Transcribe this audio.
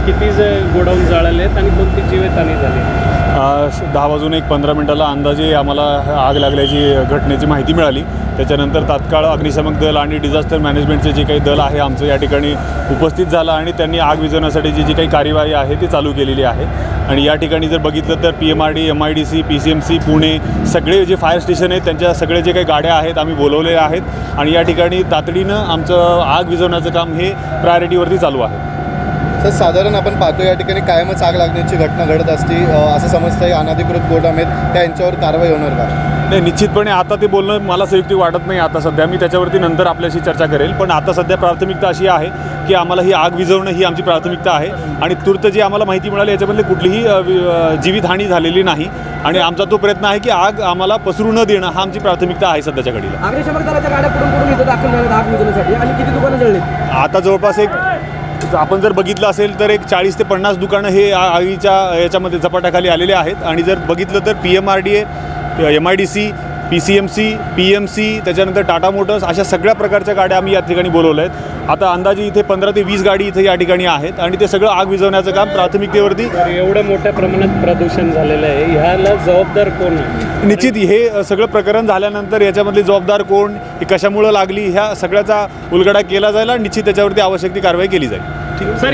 किती गोडाऊन जळालेत आणि कोणती जीवितहानी झाली? 10:15 अंदाजे आम्हाला आग लागल्याची घटनेची माहिती मिळाली। त्याच्यानंतर तात्काळ अग्निशमन दल आणि डिझास्टर मॅनेजमेंटचे जे काही दल आहे आमचं या ठिकाणी उपस्थित झालं आणि त्यांनी आग विझवण्यासाठीची जी काही कार्यवाही आहे ती चालू केलेली आहे। आणि या ठिकाणी जर बघितलं तर PMRD, MIDC, PCMC, पुणे सगळे जे फायर स्टेशन आहेत त्यांच्या सगळे जे काही गाड्या आहेत आम्ही बोलवले आहेत आणि या ठिकाणी तातडीनं आमचं आग विझवण्याचं काम हे प्रायोरिटीवरती चालू आहे। सर, साधारण आपण पाहतो या ठिकाणी कायमच आग लागण्याची घटना घडत असते, असं समजतं अनधिकृत गोदाम आहेत त्या यांच्यावर कारवाई होणार का? नाही, निश्चितपणे आता ते बोलणं मला संयुक्तिक वाटत नाही आता सध्या। मी त्याच्यावरती नंतर आपल्याशी चर्चा करेल, पण आता सध्या प्राथमिकता अशी आहे की आम्हाला ही आग विझवणं ही आमची प्राथमिकता आहे आणि तूर्त जी आम्हाला माहिती मिळाली याच्यामधले कुठलीही जीवितहानी झालेली नाही आणि आमचा तो प्रयत्न आहे की आग आम्हाला पसरू न देणं हा आमची प्राथमिकता आहे सध्याच्या घडीला। अग्निशमन दलाच्या गाड्या पुढून इथं दाखल झाल्या आग विझवण्यासाठी आणि किती दुकानं जळली? आता जवळपास आपण जर बघितलं असेल तर 40 ते 50 दुकानं हे आगीच्या याच्यामध्ये झपाट्याखाली आलेले आहेत आणि जर बघितलं तर PMRD, MIDC, PCMC, PMC, त्याच्यानंतर टाटा मोटर्स अशा सगळ्या प्रकारच्या गाड्या आम्ही या ठिकाणी बोलवल्या आहेत। आता अंदाजे इथे 15 ते 20 गाडी इथे या ठिकाणी आहेत आणि ते सगळं आग विझवण्याचं काम प्राथमिकतेवरती। एवढं मोठ्या प्रमाणात प्रदूषण झालेलं आहे, ह्याला जबाबदार कोण आहे? निश्चित हे सगळं प्रकरण झाल्यानंतर याच्यामधले जबाबदार कोण, ही कशामुळं लागली, ह्या सगळ्याचा उलगडा केला जाईल आणि निश्चित त्याच्यावरती आवश्यक ती कारवाई केली जाईल। सर,